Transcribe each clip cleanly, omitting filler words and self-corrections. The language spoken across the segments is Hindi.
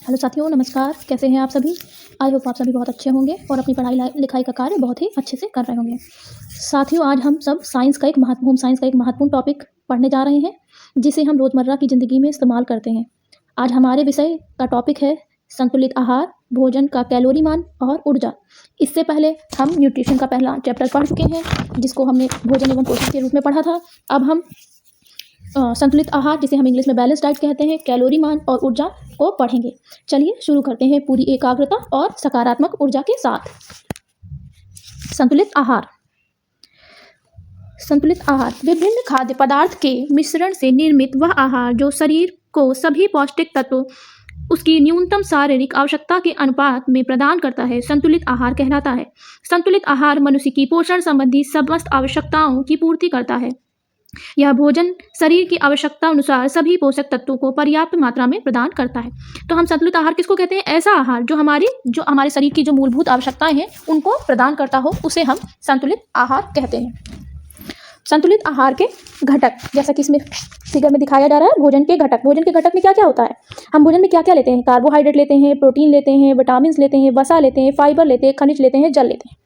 हेलो साथियों, नमस्कार। कैसे हैं आप सभी? आई होप आप सभी बहुत अच्छे होंगे और अपनी पढ़ाई लिखाई का कार्य बहुत ही अच्छे से कर रहे होंगे। साथियों, आज हम सब साइंस का एक महत्वपूर्ण टॉपिक पढ़ने जा रहे हैं, जिसे हम रोज़मर्रा की ज़िंदगी में इस्तेमाल करते हैं। आज हमारे विषय का टॉपिक है संतुलित आहार, भोजन का कैलोरी मान और ऊर्जा। इससे पहले हम न्यूट्रिशन का पहला चैप्टर पढ़ चुके हैं, जिसको हमने भोजन एवं पोषण के रूप में पढ़ा था। अब हम संतुलित आहार, जिसे हम इंग्लिश में बैलेंस डाइट कहते हैं, कैलोरी मान और ऊर्जा को पढ़ेंगे। चलिए शुरू करते हैं पूरी एकाग्रता और सकारात्मक ऊर्जा के साथ। संतुलित आहार। संतुलित आहार विभिन्न खाद्य पदार्थ के मिश्रण से निर्मित वह आहार जो शरीर को सभी पौष्टिक तत्व उसकी न्यूनतम शारीरिक आवश्यकता के अनुपात में प्रदान करता है, संतुलित आहार कहलाता है। संतुलित आहार मनुष्य की पोषण संबंधी समस्त आवश्यकताओं की पूर्ति करता है। यह भोजन शरीर की आवश्यकता अनुसार सभी पोषक तत्वों को पर्याप्त मात्रा में प्रदान करता है। तो हम संतुलित आहार किसको कहते हैं? ऐसा आहार जो हमारे शरीर की जो मूलभूत आवश्यकताएं हैं उनको प्रदान करता हो, उसे हम संतुलित आहार कहते हैं। संतुलित आहार के घटक, जैसा कि इसमें फिगर में दिखाया जा रहा है, भोजन के घटक। भोजन के घटक में क्या क्या होता है? हम भोजन में क्या क्या लेते हैं? कार्बोहाइड्रेट लेते हैं, प्रोटीन लेते हैं, विटामिन लेते हैं, वसा लेते हैं, फाइबर लेते हैं, खनिज लेते हैं, जल लेते हैं।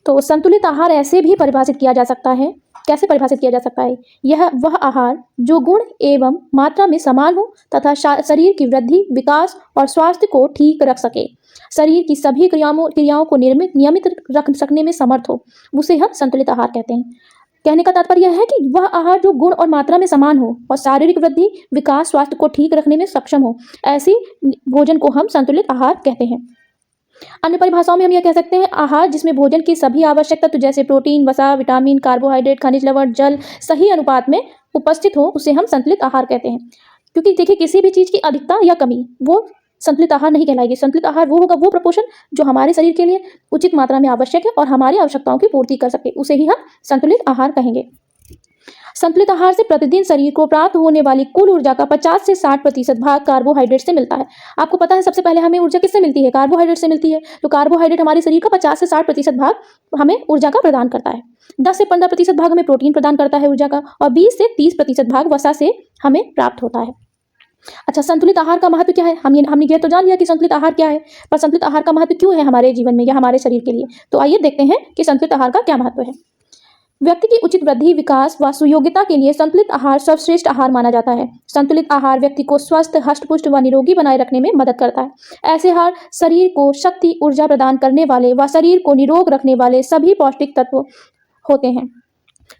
तो संतुलित आहार ऐसे भी परिभाषित किया जा सकता है। कैसे परिभाषित किया जा सकता है? यह वह आहार जो गुण एवं मात्रा में समान हो तथा शरीर की वृद्धि, विकास और स्वास्थ्य को ठीक रख सके, शरीर की सभी क्रियाओं को नियमित रख सकने में समर्थ हो, उसे हम संतुलित आहार कहते हैं। कहने का तात्पर्य यह है कि वह आहार जो गुण और मात्रा में समान हो और शारीरिक वृद्धि, विकास, स्वास्थ्य को ठीक रखने में सक्षम हो, ऐसी भोजन को हम संतुलित आहार कहते हैं। अन्य परिभाषाओं में हम यह कह सकते हैं, आहार जिसमें भोजन की सभी आवश्यक तत्व जैसे प्रोटीन, वसा, विटामिन, कार्बोहाइड्रेट, खनिज लवण, जल सही अनुपात में उपस्थित हो, उसे हम संतुलित आहार कहते हैं। क्योंकि देखिए, किसी भी चीज़ की अधिकता या कमी वो संतुलित आहार नहीं कहलाएगी। संतुलित आहार वो होगा, वो प्रपोर्शन जो हमारे शरीर के लिए उचित मात्रा में आवश्यक है और हमारी आवश्यकताओं की पूर्ति कर सके, उसे ही हम संतुलित आहार कहेंगे। संतुलित आहार से प्रतिदिन शरीर को प्राप्त होने वाली कुल ऊर्जा का 50 से 60% भाग कार्बोहाइड्रेट से मिलता है। आपको पता है सबसे पहले हमें ऊर्जा किससे मिलती है? कार्बोहाइड्रेट से मिलती है। तो कार्बोहाइड्रेट हमारे शरीर का 50 से 60% भाग हमें ऊर्जा का प्रदान करता है। 10 से 15% भाग हमें प्रोटीन प्रदान करता है ऊर्जा का, और 20 से 30% भाग वसा से हमें प्राप्त होता है। अच्छा, संतुलित आहार का महत्व क्या है? हमने ये तो जान लिया कि संतुलित आहार क्या है, पर संतुलित आहार का महत्व क्यों है हमारे जीवन में या हमारे शरीर के लिए? तो आइए देखते हैं कि संतुलित आहार का क्या महत्व है। व्यक्ति की उचित वृद्धि, विकास व सुयोग्यता के लिए संतुलित आहार सर्वश्रेष्ठ आहार माना जाता है। संतुलित आहार व्यक्ति को स्वस्थ, हष्ट-पुष्ट व निरोगी बनाए रखने में मदद करता है। ऐसे आहार शरीर को शक्ति, ऊर्जा प्रदान करने वाले व शरीर को निरोग रखने वाले सभी पौष्टिक तत्व होते हैं।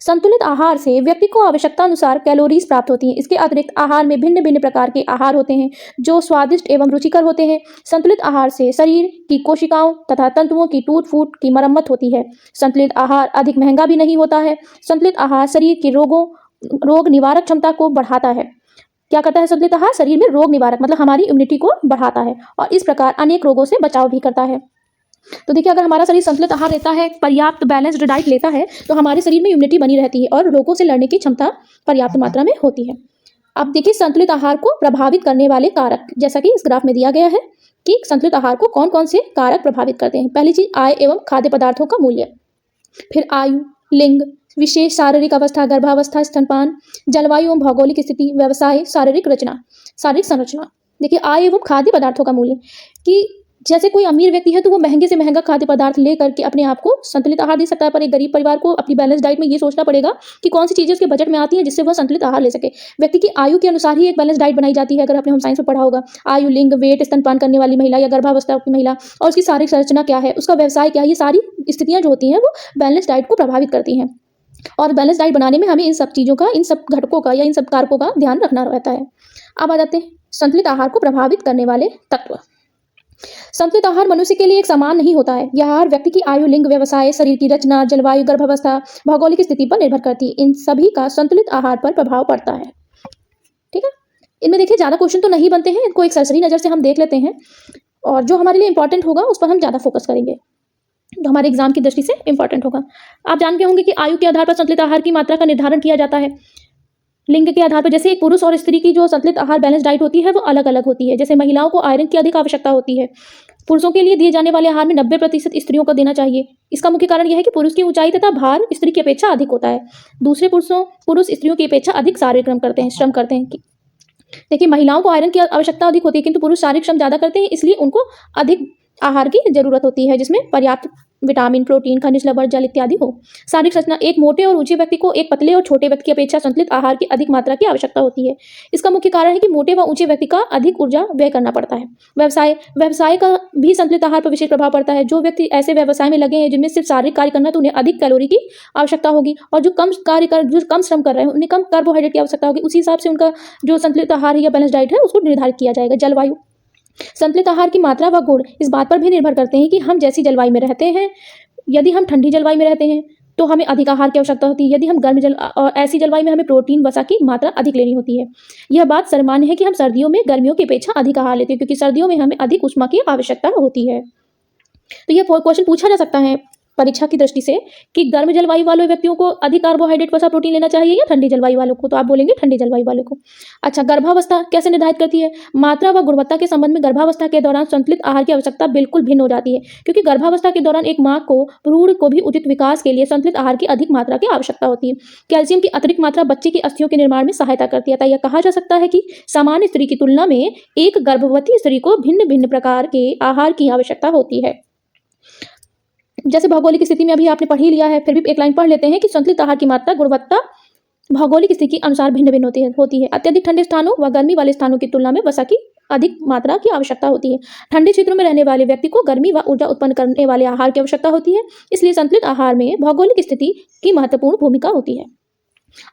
संतुलित आहार से व्यक्ति को आवश्यकता अनुसार कैलोरीज प्राप्त होती हैं। इसके अतिरिक्त आहार में भिन्न भिन्न प्रकार के आहार होते हैं जो स्वादिष्ट एवं रुचिकर होते हैं। संतुलित आहार से शरीर की कोशिकाओं तथा तंतुओं की टूट-फूट की मरम्मत होती है। संतुलित आहार अधिक महंगा भी नहीं होता है। संतुलित आहार शरीर की रोग निवारक क्षमता को बढ़ाता है। क्या करता है संतुलित आहार? शरीर में रोग निवारक मतलब हमारी इम्यूनिटी को बढ़ाता है और इस प्रकार अनेक रोगों से बचाव भी करता है। तो देखिए, अगर हमारा शरीर संतुलित आहार लेता है, पर्याप्त बैलेंस्ड डाइट लेता है, तो हमारे शरीर में इम्यूनिटी बनी रहती है और रोगों से लड़ने की क्षमता पर्याप्त मात्रा में होती है। अब देखिए, संतुलित आहार को प्रभावित करने वाले कारक, जैसा कि इस ग्राफ में दिया गया है कि संतुलित आहार को कौन कौन से कारक प्रभावित करते हैं। पहली चीज, आय एवं खाद्य पदार्थों का मूल्य, फिर आयु, लिंग, विशेष शारीरिक अवस्था, गर्भावस्था, स्तनपान, जलवायु एवं भौगोलिक स्थिति, व्यवसाय, शारीरिक संरचना। देखिए, आय एवं खाद्य पदार्थों का मूल्य, कि जैसे कोई अमीर व्यक्ति है तो वो महंगे से महंगा खाद्य पदार्थ ले करके अपने आप को संतुलित आहार दे सकता है, पर एक गरीब परिवार को अपनी बैलेंस डाइट में ये सोचना पड़ेगा कि कौन सी चीज़ें उसके बजट में आती हैं जिससे वह संतुलित आहार ले सके। व्यक्ति की आयु के अनुसार ही एक बैलेंस डाइट बनाई जाती है। अगर आपने हम साइंस में पढ़ा होगा, आयु, लिंग, वेट, स्तनपान करने वाली महिला या गर्भावस्था की महिला और उसकी शारीरिक संरचना क्या है, उसका व्यवसाय क्या है, ये सारी स्थितियाँ जो होती हैं वो बैलेंस डाइट को प्रभावित करती हैं। और बैलेंस डाइट बनाने में हमें इन सब चीज़ों का, इन सब घटकों का या इन सब कारकों का ध्यान रखना रहता है। अब आ जाते हैं संतुलित आहार को प्रभावित करने वाले तत्व। संतुलित आहार मनुष्य के लिए एक समान नहीं होता है। यह आहार व्यक्ति की आयु, लिंग, व्यवसाय, शरीर की रचना, जलवायु, गर्भावस्था, भौगोलिक स्थिति पर निर्भर करती है। इन सभी का संतुलित आहार पर प्रभाव पड़ता है। ठीक है, इनमें देखिए ज़्यादा क्वेश्चन तो नहीं बनते हैं, इनको एक सरसरी नज़र से हम देख लेते हैं और जो हमारे लिए इंपॉर्टेंट होगा उस पर हम ज़्यादा फोकस करेंगे, जो हमारे एग्जाम की दृष्टि से इंपॉर्टेंट होगा। आप जानते होंगे कि आयु के आधार पर संतुलित आहार की मात्रा का निर्धारण किया जाता है। लिंग के आधार पर, जैसे एक पुरुष और स्त्री की जो संतुलित आहार बैलेंस डाइट होती है वो अलग अलग होती है। जैसे महिलाओं को आयरन की अधिक आवश्यकता होती है। पुरुषों के लिए दिए जाने वाले आहार में 90% स्त्रियों को देना चाहिए। इसका मुख्य कारण यह है कि पुरुष की ऊंचाई तथा भार स्त्री की अपेक्षा अधिक होता है। दूसरे पुरुष स्त्रियों की अपेक्षा अधिक शारीरिक श्रम करते हैं। देखिए, महिलाओं को आयरन की आवश्यकता अधिक होती है, किंतु पुरुष शारीरिक श्रम ज़्यादा करते हैं, इसलिए उनको अधिक आहार की ज़रूरत होती है, जिसमें पर्याप्त विटामिन, प्रोटीन, खनिज लवण, जल इत्यादि हो। शारीरिक संरचना: एक मोटे और ऊंचे व्यक्ति को एक पतले और छोटे व्यक्ति की अपेक्षा संतुलित आहार की अधिक मात्रा की आवश्यकता होती है। इसका मुख्य कारण है कि मोटे व ऊंचे व्यक्ति का अधिक ऊर्जा व्यय करना पड़ता है। व्यवसाय का भी संतुलित आहार पर विशेष प्रभाव पड़ता है। जो व्यक्ति ऐसे व्यवसाय में लगे हैं जिनमें सिर्फ शारीरिक कार्य करना है, तो उन्हें अधिक कैलोरी की आवश्यकता होगी, और जो कम श्रम कर रहे हैं उन्हें कम कार्बोहाइड्रेट की आवश्यकता होगी। उसी हिसाब से उनका जो संतुलित आहार है या बैलेंस डाइट है उसको निर्धारित किया जाएगा। जलवायु: संतुलित आहार की मात्रा व गुण इस बात पर भी निर्भर करते हैं कि हम जैसी जलवायु में रहते हैं। यदि हम ठंडी जलवायु में रहते हैं तो हमें अधिक आहार की आवश्यकता होती है। यदि हम और ऐसी जलवायु में हमें प्रोटीन, वसा की मात्रा अधिक लेनी होती है। यह बात सामान्य है कि हम सर्दियों में गर्मियों की अपेक्षा अधिक आहार लेते हैं, क्योंकि सर्दियों में हमें अधिक ऊष्मा की आवश्यकता होती है। तो यह क्वेश्चन पूछा जा सकता है परीक्षा की दृष्टि से कि गर्म जलवायु वाले व्यक्तियों को अधिक कार्बोहाइड्रेट वसा प्रोटीन लेना चाहिए या ठंडी जलवायु वालों को, तो आप बोलेंगे ठंडी जलवायु वाले को। अच्छा, गर्भावस्था कैसे निर्धारित करती है? मात्रा व गुणवत्ता के संबंध में गर्भावस्था के दौरान संतुलित आहार की आवश्यकता बिल्कुल भिन्न हो जाती है, क्योंकि गर्भावस्था के दौरान एक माँ को भ्रूण को भी उचित विकास के लिए संतुलित आहार की अधिक मात्रा की आवश्यकता होती है। कैल्शियम की अतिरिक्त मात्रा बच्चे की अस्थियों के निर्माण में सहायता करती है। यह कहा जा सकता है कि सामान्य स्त्री की तुलना में एक गर्भवती स्त्री को भिन्न भिन्न प्रकार के आहार की आवश्यकता होती है। जैसे भौगोलिक स्थिति में अभी आपने पढ़ ही लिया है, फिर भी एक लाइन पढ़ लेते हैं कि संतुलित आहार की मात्रा, गुणवत्ता भौगोलिक स्थिति के अनुसार भिन्न भिन्न होती है। अत्यधिक ठंडे स्थानों व गर्मी वाले स्थानों की तुलना में वसा की अधिक मात्रा की आवश्यकता होती है। ठंडे क्षेत्रों में रहने वाले व्यक्ति को गर्मी व ऊर्जा उत्पन्न करने वाले आहार की आवश्यकता होती है, इसलिए संतुलित आहार में भौगोलिक स्थिति की महत्वपूर्ण भूमिका होती है।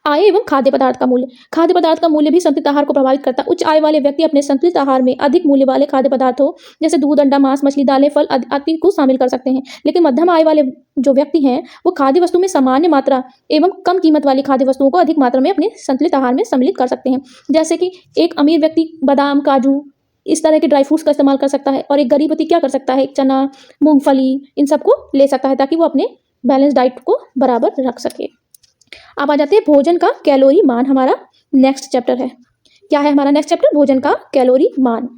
आय एवं खाद्य पदार्थ का मूल्य: खाद्य पदार्थ का मूल्य भी संतुलित आहार को प्रभावित करता है। उच्च आय वाले व्यक्ति अपने संतुलित आहार में अधिक मूल्य वाले खाद्य पदार्थों जैसे दूध, अंडा, मांस, मछली, दालें, फल आदि को शामिल कर सकते हैं, लेकिन मध्यम आय वाले जो व्यक्ति हैं वो खाद्य वस्तु में सामान्य मात्रा एवं कम कीमत वाली खाद्य वस्तुओं को अधिक मात्रा में अपने संतुलित आहार में सम्मिलित कर सकते हैं। जैसे कि एक अमीर व्यक्ति बादाम, काजू, इस तरह के ड्राई फ्रूट्स का इस्तेमाल कर सकता है, और एक गरीब व्यक्ति क्या कर सकता है, चना, मूंगफली, इन सबको ले सकता है ताकि वो अपने बैलेंस डाइट को बराबर रख सके। अब आ जाते हैं भोजन का कैलोरी मान। हमारा नेक्स्ट चैप्टर है। क्या है हमारा नेक्स्ट चैप्टर? भोजन का कैलोरी मान।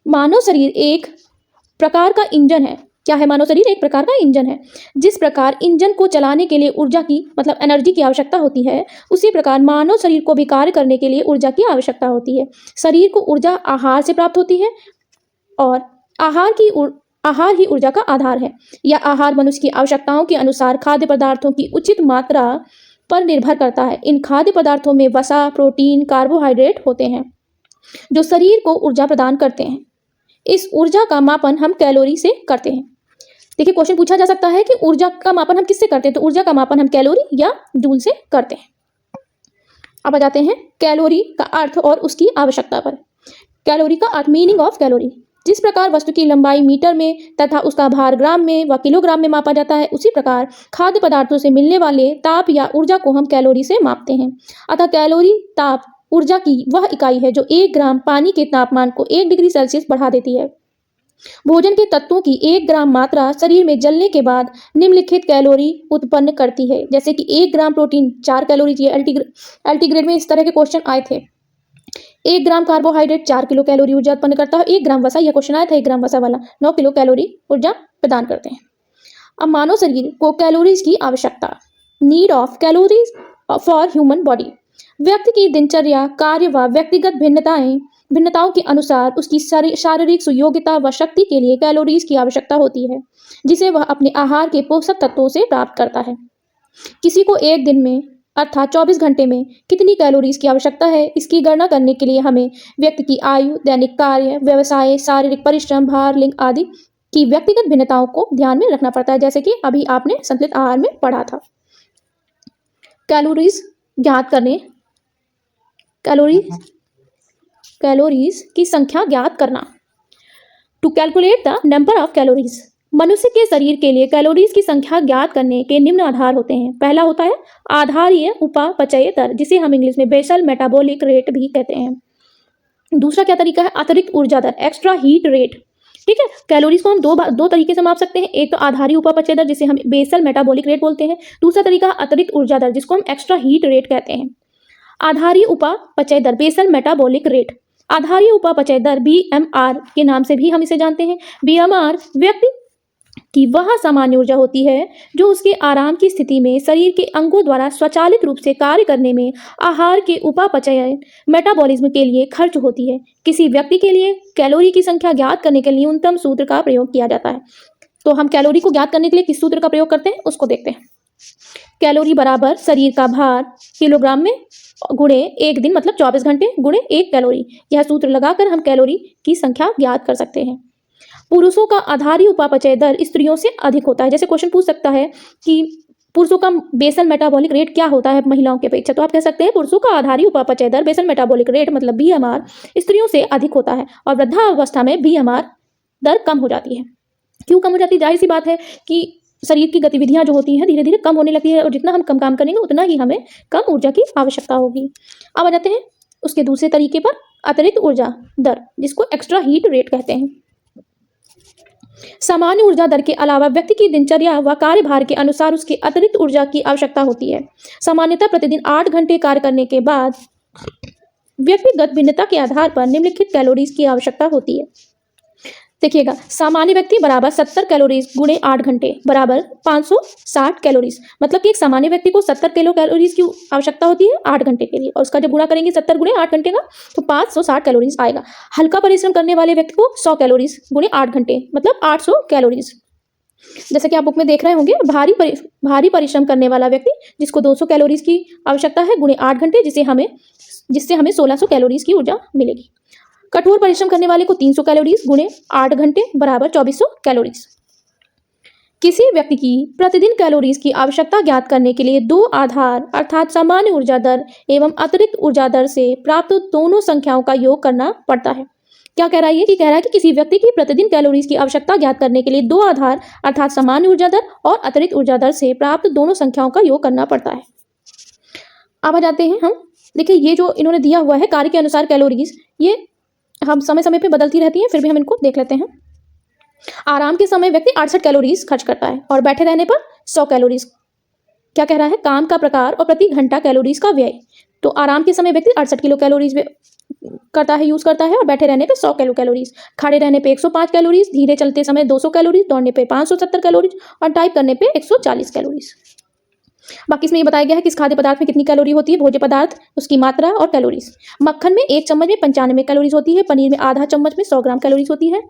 मानव शरीर एक प्रकार का इंजन है। क्या है? मानव शरीर एक प्रकार का इंजन है। जिस प्रकार इंजन को चलाने के लिए ऊर्जा की मतलब एनर्जी की आवश्यकता होती है, उसी प्रकार मानव शरीर को भी कार्य करने के लिए ऊर्जा की आवश्यकता होती है। शरीर को ऊर्जा आहार से प्राप्त होती है, और आहार ही ऊर्जा का आधार है। यह आहार मनुष्य की आवश्यकताओं के अनुसार खाद्य पदार्थों की उचित मात्रा पर निर्भर करता है। इन खाद्य पदार्थों में वसा, प्रोटीन, कार्बोहाइड्रेट होते हैं जो शरीर को ऊर्जा प्रदान करते हैं। इस ऊर्जा का मापन हम कैलोरी से करते हैं। देखिए, क्वेश्चन पूछा जा सकता है कि ऊर्जा का मापन हम किससे करते हैं, तो ऊर्जा का मापन हम कैलोरी या जूल से करते हैं। अब आ जाते हैं कैलोरी का अर्थ और उसकी आवश्यकता पर। कैलोरी का अर्थ, मीनिंग ऑफ कैलोरी: जिस प्रकार वस्तु की लंबाई मीटर में तथा उसका भार ग्राम में व किलोग्राम में मापा जाता है, उसी प्रकार खाद्य पदार्थों से मिलने वाले ताप या ऊर्जा को हम कैलोरी से मापते हैं। अतः कैलोरी ताप ऊर्जा की वह इकाई है जो 1 ग्राम पानी के तापमान को 1 डिग्री सेल्सियस बढ़ा देती है। भोजन के तत्वों की 1 ग्राम मात्रा शरीर में जलने के बाद निम्नलिखित कैलोरी उत्पन्न करती है। जैसे कि 1 gram protein 4 calorie. LT grade में इस तरह के क्वेश्चन आए थे। 1 ग्राम कार्बोहाइड्रेट 4 किलो कैलोरी ऊर्जा उत्पन्न करता है। 1 ग्राम वसा, यह क्वेश्चन आया था, 1 ग्राम वसा वाला 9 किलो कैलोरी ऊर्जा प्रदान करते हैं। अब मानव शरीर को कैलोरीज की आवश्यकता, need of calories for human body: व्यक्ति की दिनचर्या, कार्य व व्यक्तिगत भिन्नताओं के अनुसार उसकी शारीरिक सुयोग्यता व शक्ति के लिए कैलोरीज की आवश्यकता होती है, जिसे वह अपने आहार के पोषक तत्वों से प्राप्त करता है। किसी को एक दिन में अर्थात 24 घंटे में कितनी कैलोरीज की आवश्यकता है, इसकी गणना करने के लिए हमें व्यक्ति की आयु, दैनिक कार्य, व्यवसाय, शारीरिक परिश्रम, भार, लिंग आदि की व्यक्तिगत भिन्नताओं को ध्यान में रखना पड़ता है, जैसे कि अभी आपने संतुलित आहार में पढ़ा था। कैलोरीज ज्ञात करने, कैलोरीज की संख्या ज्ञात करना। To calculate the number of calories: मनुष्य के शरीर के लिए कैलोरीज की संख्या ज्ञात करने के निम्न आधार होते हैं। पहला होता है आधारीय उपापचय दर, जिसे हम इंग्लिश में बेसल मेटाबॉलिक रेट भी कहते हैं। दूसरा क्या तरीका है? अतिरिक्त ऊर्जा दर, एक्स्ट्रा हीट रेट। ठीक है, कैलोरीज को हम दो तरीके से माप सकते हैं। एक तो आधारीय उपापचय दर, जिसे हम बेसल मेटाबॉलिक रेट बोलते हैं। दूसरा तरीका अतिरिक्त ऊर्जा दर, जिसको हम एक्स्ट्रा हीट रेट कहते हैं। आधारीय उपापचय दर, बेसल मेटाबॉलिक रेट। आधारीय उपापचय दर BMR के नाम से भी हम इसे जानते हैं। BMR व्यक्ति कि वह सामान्य ऊर्जा होती है जो उसके आराम की स्थिति में शरीर के अंगों द्वारा स्वचालित रूप से कार्य करने में आहार के उपापचय मेटाबॉलिज्म के लिए खर्च होती है। किसी व्यक्ति के लिए कैलोरी की संख्या ज्ञात करने के लिए न्यूनतम सूत्र का प्रयोग किया जाता है। तो हम कैलोरी को ज्ञात करने के लिए किस सूत्र का प्रयोग करते हैं उसको देखते हैं। कैलोरी बराबर शरीर का भार किलोग्राम में गुणे एक दिन मतलब 24 घंटे गुणे 1 कैलोरी। यह सूत्र लगाकर हम कैलोरी की संख्या ज्ञात कर सकते हैं। पुरुषों का आधारी उपापचय दर स्त्रियों से अधिक होता है। जैसे क्वेश्चन पूछ सकता है कि पुरुषों का बेसल मेटाबॉलिक रेट क्या होता है महिलाओं के अपेक्षा, तो आप कह सकते हैं पुरुषों का आधारी उपापचय दर बेसल मेटाबॉलिक रेट मतलब बीएमआर स्त्रियों से अधिक होता है और वृद्धावस्था में बीएमआर दर कम हो जाती है। क्यों कम हो जाती है? जाहिर सी बात है कि शरीर की गतिविधियां जो होती हैं धीरे धीरे कम होने लगती है और जितना हम कम काम करेंगे उतना ही हमें कम ऊर्जा की आवश्यकता होगी। अब आ जाते हैं उसके दूसरे तरीके पर, अतिरिक्त ऊर्जा दर, जिसको एक्स्ट्रा हीट रेट कहते हैं। सामान्य ऊर्जा दर के अलावा व्यक्ति की दिनचर्या व कार्यभार के अनुसार उसकी अतिरिक्त ऊर्जा की आवश्यकता होती है। सामान्यतः प्रतिदिन 8 घंटे कार्य करने के बाद व्यक्तिगत भिन्नता के आधार पर निम्नलिखित कैलोरीज की आवश्यकता होती है। देखिएगा, सामान्य व्यक्ति बराबर 70 कैलोरीज गुणे 8 घंटे बराबर 560 कैलोरीज। मतलब कि एक सामान्य व्यक्ति को 70 किलो कैलोरीज की आवश्यकता होती है 8 घंटे के लिए और उसका जब गुणा करेंगे 70 गुणे 8 घंटे का तो 560 कैलोरीज आएगा। हल्का परिश्रम करने वाले व्यक्ति को 100 कैलोरीज गुणे 8 घंटे मतलब 800 कैलोरीज। जैसे कि आप बुक में देख रहे होंगे, भारी परिश्रम करने वाला व्यक्ति जिसको 200 कैलोरीज की आवश्यकता है गुणे 8 घंटे, जिससे हमें 1600 कैलोरीज की ऊर्जा मिलेगी। कठोर परिश्रम करने वाले को 300 कैलोरीज गुणे 8 घंटे बराबर 2400 कैलोरीज। किसी व्यक्ति की प्रतिदिन कैलोरीज की आवश्यकता ज्ञात करने के लिए दो आधार अर्थात सामान्य ऊर्जा दर एवं अतिरिक्त ऊर्जा दर से प्राप्त दोनों संख्याओं का योग करना पड़ता है। क्या कह रहा है ये? कि कह रहा है कि किसी व्यक्ति की प्रतिदिन कैलोरीज की आवश्यकता ज्ञात करने के लिए दो आधार अर्थात सामान्य ऊर्जा दर और अतिरिक्त ऊर्जा दर से प्राप्त दोनों संख्याओं का योग करना पड़ता है। अब आ जाते हैं हम, देखिए ये जो इन्होंने दिया हुआ है कार्य के अनुसार कैलोरीज, ये हम समय समय पे बदलती रहती हैं, फिर भी हम इनको देख लेते हैं। आराम के समय व्यक्ति 68 कैलोरीज खर्च करता है और बैठे रहने पर 100 कैलोरीज। क्या कह रहा है? काम का प्रकार और प्रति घंटा कैलोरीज का व्यय। तो आराम के समय व्यक्ति 68 किलो कैलोरीज यूज करता है और बैठे रहने पे 100 किलो कैलोरीज, खड़े रहने पे 105 कैलोरीज, धीरे चलते समय 200 कैलोरीज, दौड़ने पे 570 कैलोरीज और टाइप करने पे 140 कैलोरीज। बाकी इसमें ये बताया गया है कि इस खाद्य पदार्थ में कितनी कैलोरी होती है, भोज्य पदार्थ, उसकी मात्रा और कैलोरीज। मक्खन में 1 चम्मच में 95 कैलोरीज होती है, पनीर में आधा चम्मच में 100 ग्राम कैलोरीज होती है,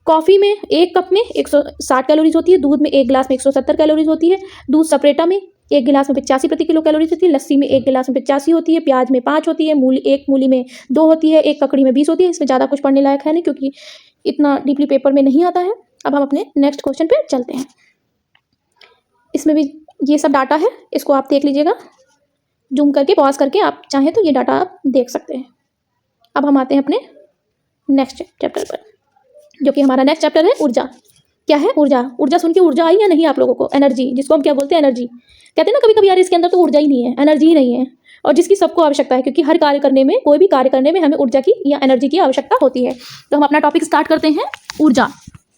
कॉफी में 1 कप में 160 कैलोरीज होती है, दूध में 1 गिलास में 170 कैलोरीज होती है, दूध सपरेटा में 1 गिलास में 85 प्रति किलो कैलोरीज होती है, लस्सी में 1 गिलास में 85 होती है, प्याज में 5 होती है, एक मूली में 2 होती है, एक ककड़ी में 20 होती है। इसमें ज़्यादा कुछ पढ़ने लायक है नहीं क्योंकि इतना डीपली पेपर में नहीं आता है। अब हम अपने नेक्स्ट क्वेश्चन पे चलते हैं। इसमें भी ये सब डाटा है, इसको आप देख लीजिएगा, जूम करके पॉज करके आप चाहें तो ये डाटा आप देख सकते हैं। अब हम आते हैं अपने नेक्स्ट चैप्टर पर, जो कि हमारा नेक्स्ट चैप्टर है ऊर्जा। क्या है? ऊर्जा। ऊर्जा सुन के ऊर्जा आई या नहीं आप लोगों को? एनर्जी, जिसको हम क्या बोलते हैं? एनर्जी। कहते हैं ना कभी कभी यार इसके अंदर तो ऊर्जा ही नहीं है, एनर्जी ही नहीं है, और जिसकी सबको आवश्यकता है क्योंकि हर कार्य करने में, कोई भी कार्य करने में हमें ऊर्जा की या एनर्जी की आवश्यकता होती है। तो हम अपना टॉपिक स्टार्ट करते हैं, ऊर्जा।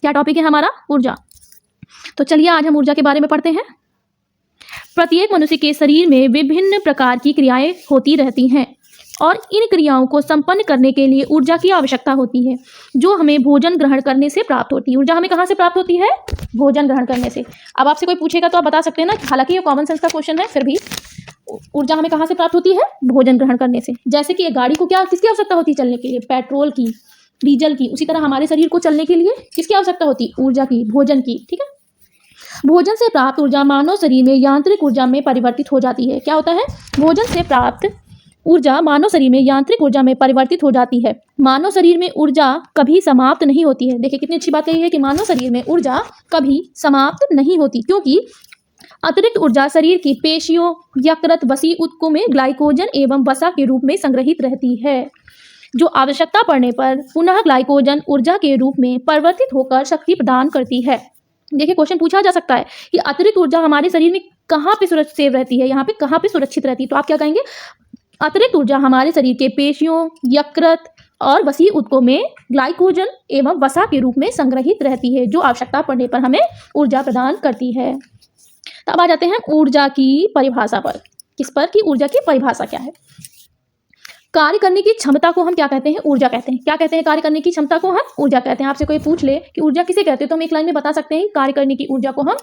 क्या टॉपिक है हमारा? ऊर्जा। तो चलिए आज हम ऊर्जा के बारे में पढ़ते हैं। प्रत्येक मनुष्य के शरीर में विभिन्न प्रकार की क्रियाएं होती रहती हैं और इन क्रियाओं को संपन्न करने के लिए ऊर्जा की आवश्यकता होती है, जो हमें भोजन ग्रहण करने से प्राप्त होती है। ऊर्जा हमें कहाँ से प्राप्त होती है? भोजन ग्रहण करने से। अब आपसे कोई पूछेगा तो आप बता सकते हैं ना, हालांकि ये कॉमन सेंस का क्वेश्चन है, फिर भी ऊर्जा हमें कहाँ से प्राप्त होती है? भोजन ग्रहण करने से। जैसे कि एक गाड़ी को क्या किसकी आवश्यकता होती है चलने के लिए? पेट्रोल की, डीजल की। उसी तरह हमारे शरीर को चलने के लिए किसकी आवश्यकता होती है? ऊर्जा की, भोजन की। ठीक है। भोजन से प्राप्त ऊर्जा मानव शरीर में यांत्रिक ऊर्जा में परिवर्तित हो जाती है। क्या होता है? भोजन से प्राप्त ऊर्जा मानव शरीर में यांत्रिक ऊर्जा में परिवर्तित हो जाती है। मानव शरीर में ऊर्जा कभी समाप्त नहीं होती है। देखिए कितनी अच्छी बात कही है कि मानव शरीर में ऊर्जा कभी समाप्त नहीं होती, क्योंकि अतिरिक्त ऊर्जा शरीर की पेशियों, यकृत, वसी ऊतकों में ग्लाइकोजन एवं वसा के रूप में संग्रहित रहती है, जो आवश्यकता पड़ने पर पुनः ग्लाइकोजन ऊर्जा के रूप में परिवर्तित होकर शक्ति प्रदान करती है। देखिए क्वेश्चन पूछा जा सकता है कि अतिरिक्त ऊर्जा हमारे शरीर में कहाँ पे सुरक्षित रहती है, यहाँ पे कहाँ पे सुरक्षित रहती है? तो आप क्या कहेंगे? अतिरिक्त ऊर्जा हमारे शरीर के पेशियों, यकृत और वसी ऊतकों में ग्लाइकोजन एवं वसा के रूप में संग्रहित रहती है, जो आवश्यकता पड़ने पर हमें ऊर्जा प्रदान करती है। तो अब आ जाते हैं ऊर्जा की परिभाषा पर। किस पर? कि ऊर्जा की परिभाषा क्या है। कार्य करने की क्षमता को हम क्या कहते हैं? ऊर्जा कहते हैं। क्या कहते हैं? कार्य करने की क्षमता को हम ऊर्जा कहते हैं। आपसे कोई पूछ ले कि ऊर्जा किसे कहते हैं, तो हम एक लाइन में बता सकते हैं कार्य करने की ऊर्जा को हम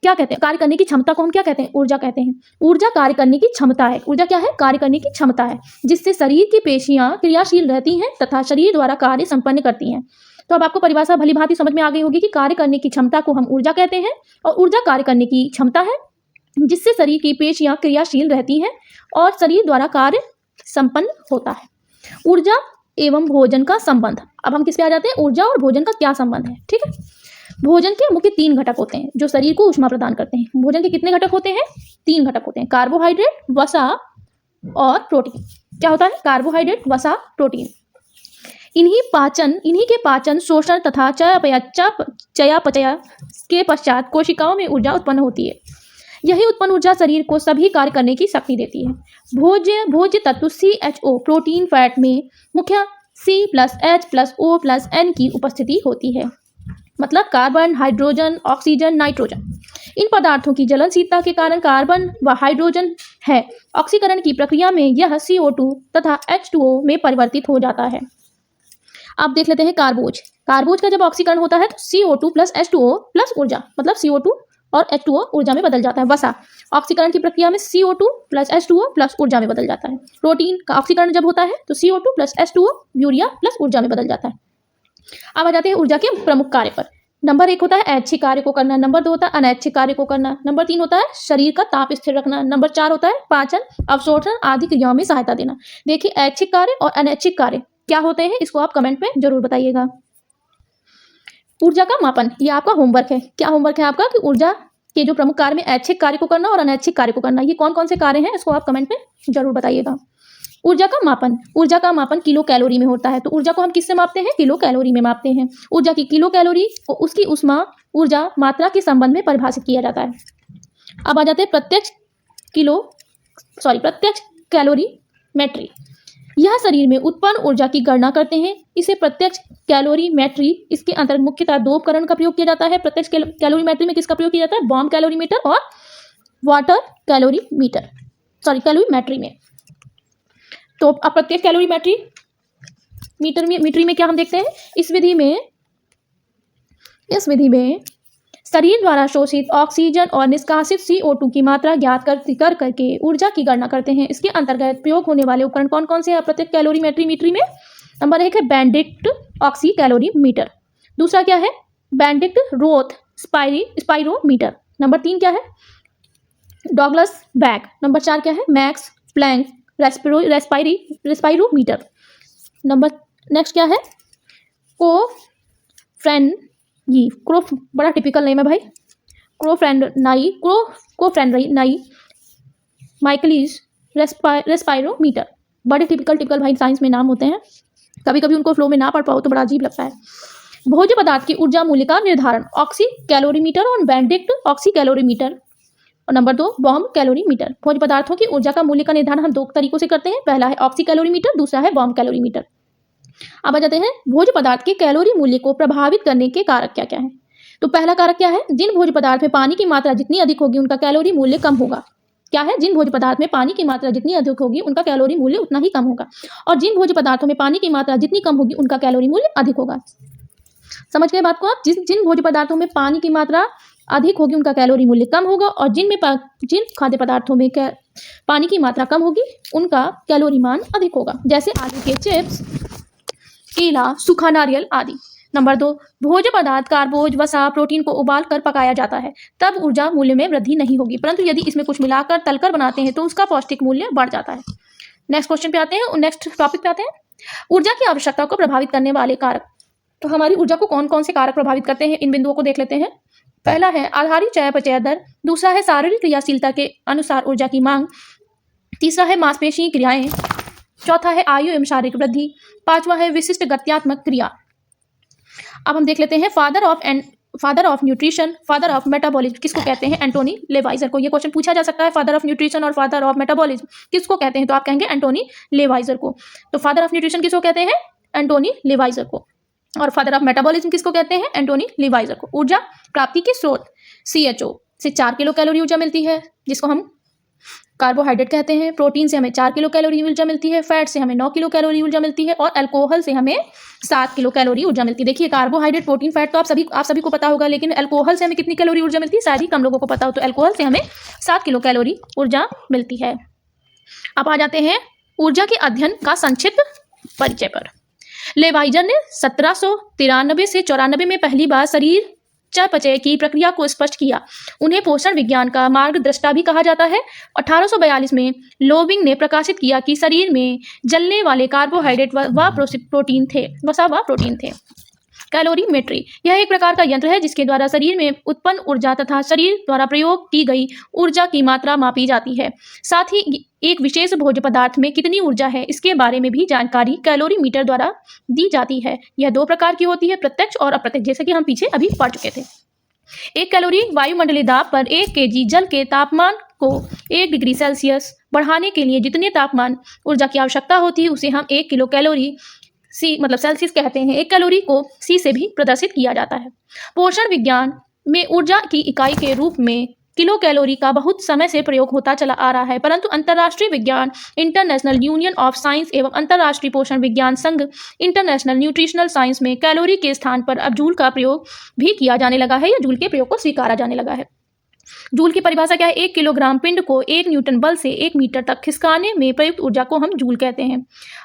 क्या कहते हैं? कार्य करने की क्षमता को हम क्या कहते हैं? ऊर्जा कहते हैं। ऊर्जा कार्य करने की क्षमता है। ऊर्जा क्या है? कार्य करने की क्षमता है, जिससे शरीर की पेशियां क्रियाशील रहती हैं तथा शरीर द्वारा कार्य संपन्न करती हैं। तो अब आपको परिभाषा भली भांति समझ में आ गई होगी कि कार्य करने की क्षमता को हम ऊर्जा कहते हैं, और ऊर्जा कार्य करने की क्षमता है जिससे शरीर की पेशियां क्रियाशील रहती हैं और शरीर द्वारा कार्य संपन्न होता है। ऊर्जा एवं भोजन का संबंध। अब हम किस पे आ जाते हैं? ऊर्जा और भोजन का क्या संबंध है। ठीक है, भोजन के मुख्य 3 घटक होते हैं जो शरीर को ऊष्मा प्रदान करते हैं। भोजन के कितने घटक होते हैं? 3 घटक होते हैं, कार्बोहाइड्रेट, वसा और प्रोटीन। क्या होता है? कार्बोहाइड्रेट, वसा, प्रोटीन। इन्हीं के पाचन, शोषण तथा चयापचय के पश्चात कोशिकाओं में ऊर्जा उत्पन्न होती है। यही उत्पन्न ऊर्जा शरीर को सभी कार्य करने की शक्ति देती है। भोज्य तत्व CHO प्रोटीन फैट में मुख्य C+H+O+N की उपस्थिति होती है, मतलब कार्बन, हाइड्रोजन, ऑक्सीजन, नाइट्रोजन। इन पदार्थों की जलनशीलता के कारण कार्बन व हाइड्रोजन है ऑक्सीकरण की प्रक्रिया में यह CO2 तथा H2O में परिवर्तित हो जाता है। अब देख लेते हैं कार्बोज। कार्बोज का जब ऑक्सीकरण होता है तो CO2 + H2O + ऊर्जा, मतलब CO2 और H2O ऊर्जा में बदल जाता है। वसा ऑक्सीकरण की प्रक्रिया में CO2 + H2O + ऊर्जा में बदल जाता है। प्रोटीन का ऑक्सीकरण जब होता है तो CO2 + H2O यूरिया + ऊर्जा में बदल जाता है। अब आ जाते हैं ऊर्जा के प्रमुख कार्य पर। नंबर 1 होता है ऐच्छिक कार्य को करना, नंबर 2 होता है अनैच्छिक कार्य को करना, नंबर 3 होता है शरीर का ताप स्थिर रखना, नंबर 4 होता है पाचन, अवशोषण आदि क्रियाओं में सहायता देना। देखिए, ऐच्छिक कार्य और अनैच्छिक कार्य क्या होते हैं, इसको आप कमेंट में जरूर बताइएगा। ऊर्जा का मापन, ये आपका होमवर्क है। क्या होमवर्क है आपका? कि ऊर्जा के जो प्रमुख कार्य में ऐच्छिक कार्य को करना और अनैच्छिक कार्य को करना, ये कौन कौन से कार्य हैं, इसको आप कमेंट में जरूर बताइएगा। ऊर्जा का मापन, ऊर्जा का मापन किलो कैलोरी में होता है। तो ऊर्जा को हम किससे मापते हैं? किलो कैलोरी में मापते हैं। ऊर्जा की किलो कैलोरी को उसकी ऊष्मा ऊर्जा मात्रा के संबंध में परिभाषित किया जाता है। अब आ जाते हैं प्रत्यक्ष कैलोरी मेट्री। यह शरीर में उत्पन्न ऊर्जा की गणना करते हैं। इसे प्रत्यक्ष कैलोरीमेट्री, इसके अंतर्गत मुख्यतः 2 उपकरण का प्रयोग किया जाता है। प्रत्यक्ष कैलोरीमेट्री में किसका प्रयोग किया जाता है? बॉम्ब कैलोरीमीटर और वाटर कैलोरीमेट्री में। तो अप्रत्यक्ष कैलोरीमेट्री मीट्री में क्या हम देखते हैं? इस विधि में शरीर द्वारा शोषित ऑक्सीजन और निष्कासित CO2 की मात्रा ज्ञात करके ऊर्जा की गणना करते हैं। इसके अंतर्गत प्रयोग होने वाले उपकरण कौन कौन से हैं अप्रत्यक्ष कैलोरीमेट्री में? नंबर 1 है बेंडिक्ट ऑक्सी कैलोरीमीटर, दूसरा क्या है? बेंडिक्ट रोथ स्पाइरोमीटर, नंबर 3 क्या है? डॉगलस बैग, नंबर 4 क्या है? मैक्स प्लैंक रेस्पाइरोमीटर, नंबर नेक्स्ट क्या है? बड़ा टिपिकल नेम है भाई, कोफ्रेंडनाई माइकलिस रेस्पाइरोमीटर। बड़े टिपिकल भाई साइंस में नाम होते हैं, कभी कभी उनको फ्लो में ना पढ़ पाओ तो बड़ा अजीब लगता है। भोज्य पदार्थ की ऊर्जा मूल्य का निर्धारण ऑक्सी कैलोरीमीटर और बेंडिक्ट ऑक्सी कैलोरीमीटर, और नंबर 2 बॉम्ब कैलोरीमीटर। भोज्य पदार्थों की ऊर्जा का मूल्य का निर्धारण हम 2 तरीकों से करते हैं, पहला है ऑक्सी कैलोरीमीटर, दूसरा है बॉम्ब कैलोरीमीटर। अब आ जाते हैं भोज्य पदार्थ के कैलोरी मूल्य को प्रभावित करने के कारक क्या क्या है। तो पहला कारक क्या है? जिन भोज्य पदार्थ में पानी की मात्रा जितनी अधिक होगी उनका कैलोरी मूल्य कम होगा। क्या है? जिन भोज्य पदार्थ में पानी की मात्रा जितनी अधिक होगी उनका कैलोरी मूल्य उतना ही कम होगा, और जिन भोज्य पदार्थों में पानी की मात्रा जितनी कम होगी उनका कैलोरी मूल्य अधिक होगा। समझ गए बात को आप? जिन भोज्य पदार्थों में पानी की मात्रा अधिक होगी उनका कैलोरी मूल्य कम होगा, और जिन खाद्य पदार्थों में पानी की मात्रा कम होगी उनका कैलोरी मान अधिक होगा, जैसे आलू के चिप्स, केला, सूखा नारियल आदि। नंबर 2 भोज्य पदार्थ कार्बोज, वसा, प्रोटीन को उबाल कर पकाया जाता है, तब ऊर्जा मूल्य में वृद्धि नहीं होगी, परंतु यदि इसमें कुछ मिलाकर तलकर बनाते हैं तो उसका पौष्टिक मूल्य बढ़ जाता है। नेक्स्ट क्वेश्चन पे आते हैं, नेक्स्ट टॉपिक पे आते हैं, ऊर्जा की आवश्यकता को प्रभावित करने वाले कारक। तो हमारी ऊर्जा को कौन कौन से कारक प्रभावित करते हैं, इन बिंदुओं को देख लेते हैं। पहला है आधारित चयापचय दर, दूसरा है शारीरिक क्रियाशीलता के अनुसार ऊर्जा की मांग, तीसरा है मांसपेशी क्रियाएं, चौथा है आयु एवं शारीरिक वृद्धि, पांचवा है विशिष्ट गत्यात्मक क्रिया। अब हम देख लेते हैं father of nutrition, father of metabolism किसको कहते हैं? एंटोनी लेवाइजर को। ये क्वेश्चन पूछा जा सकता है, फादर ऑफ न्यूट्रिशन और फादर ऑफ मेटाबॉलिज्म किसको कहते हैं? तो आप कहेंगे एंटोनी लेवाइजर को। तो फादर ऑफ न्यूट्रिशन किसको कहते हैं? एंटोनी लेवाइजर को। और फादर ऑफ मेटाबॉलिज्म किसको कहते हैं? एंटोनी लेवाइजर को। ऊर्जा प्राप्ति के स्रोत CHO से 4 किलो कैलोरी ऊर्जा मिलती है, जिसको हम कार्बोहाइड्रेट कहते हैं। प्रोटीन से हमें 4 किलो कैलोरी ऊर्जा मिलती है। फैट से हमें 9 किलो कैलोरी ऊर्जा मिलती है और अल्कोहल से हमें 7 किलो कैलोरी ऊर्जा मिलती है। देखिए कार्बोहाइड्रेट, प्रोटीन, फैट तो आप सभी को पता होगा, लेकिन अल्कोहल से हमें कितनी कैलोरी ऊर्जा मिलती है शायद ही कम लोगों को पता हो। तो अल्कोहल से हमें 7 किलो कैलोरी ऊर्जा मिलती है। अब आ जाते हैं ऊर्जा के अध्ययन का संक्षिप्त परिचय पर। लेवाइजर ने 1793 से 94 में पहली बार शरीर चयापचय की प्रक्रिया को स्पष्ट किया। उन्हें पोषण विज्ञान का मार्गदृष्टा भी कहा जाता है। 1842 में लोविंग ने प्रकाशित किया कि शरीर में जलने वाले कार्बोहाइड्रेट व प्रोटीन थे। कैलोरीमेट्री यह एक प्रकार का यंत्र है जिसके द्वारा शरीर में उत्पन्न ऊर्जा तथा शरीर द्वारा प्रयोग की गई ऊर्जा की मात्रा मापी जाती है। साथ ही एक विशेष भोज्य पदार्थ में कितनी ऊर्जा है इसके बारे में भी जानकारी कैलोरीमीटर द्वारा दी जाती है। यह 2 प्रकार की होती है, प्रत्यक्ष और अप्रत्यक्ष, जैसे कि हम पीछे अभी पढ़ चुके थे। 1 कैलोरी वायुमंडलीय दाब पर 1 kg जल के तापमान को 1 डिग्री सेल्सियस बढ़ाने के लिए जितने तापमान ऊर्जा की आवश्यकता होती है उसे हम 1 किलो कैलोरी सेल्सियस कहते हैं। 1 कैलोरी को सी से भी प्रदर्शित किया जाता है। पोषण विज्ञान में ऊर्जा की इकाई के रूप में किलो कैलोरी का बहुत समय से प्रयोग होता चला आ रहा है, परंतु अंतर्राष्ट्रीय विज्ञान इंटरनेशनल यूनियन ऑफ साइंस एवं अंतर्राष्ट्रीय पोषण विज्ञान संघ इंटरनेशनल न्यूट्रिशनल साइंस में कैलोरी के स्थान पर अब जूल का प्रयोग भी किया जाने लगा है या जूल के प्रयोग को स्वीकारा जाने लगा है। जूल की परिभाषा क्या है? 1 किलोग्राम पिंड को 1 न्यूटन बल से 1 मीटर तक खिसकाने में प्रयुक्त ऊर्जा को हम जूल कहते हैं।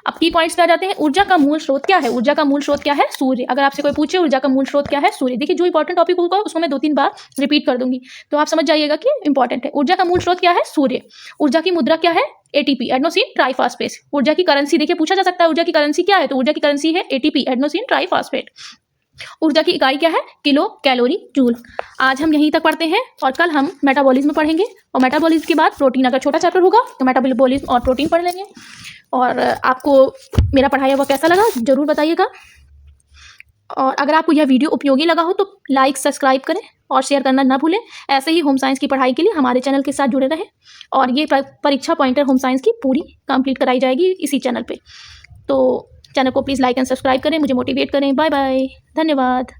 अब की पॉइंट्स पे आ जाते हैं। ऊर्जा का मूल स्रोत क्या है? ऊर्जा का मूल स्रोत क्या है? सूर्य। अगर आपसे कोई पूछे ऊर्जा का मूल स्रोत क्या है? सूर्य। देखिए जो इंपॉर्टेंट टॉपिक होगा उसको मैं 2-3 बार रिपीट कर दूंगी तो आप समझ जाइएगा कि इंपॉर्टेंट है। ऊर्जा का मूल स्रोत क्या है? सूर्य। ऊर्जा की मुद्रा क्या है? ATP, adenosine triphosphate. ऊर्जा की करेंसी, देखिए पूछा जा सकता है ऊर्जा की करेंसी क्या है, तो ऊर्जा की करेंसी है एटीपी, एडेनोसिन ट्राइफॉस्फेट। ऊर्जा की इकाई क्या है? Kilo calorie joule. आज हम यहीं तक पढ़ते हैं और कल हम मेटाबॉलिज्म पढ़ेंगे और मेटाबॉलिज्म के बाद प्रोटीन, अगर छोटा चैप्टर होगा तो मेटाबॉलिज्म और प्रोटीन पढ़ लेंगे। और आपको मेरा पढ़ाया हुआ कैसा लगा जरूर बताइएगा। और अगर आपको यह वीडियो उपयोगी लगा हो तो लाइक, सब्सक्राइब करें और शेयर करना ना भूलें। ऐसे ही होम साइंस की पढ़ाई के लिए हमारे चैनल के साथ जुड़े रहें और ये परीक्षा पॉइंटर होम साइंस की पूरी कंप्लीट कराई जाएगी इसी चैनल पे। तो चैनल को प्लीज़ लाइक एंड सब्सक्राइब करें, मुझे मोटिवेट करें। बाय बाय, धन्यवाद।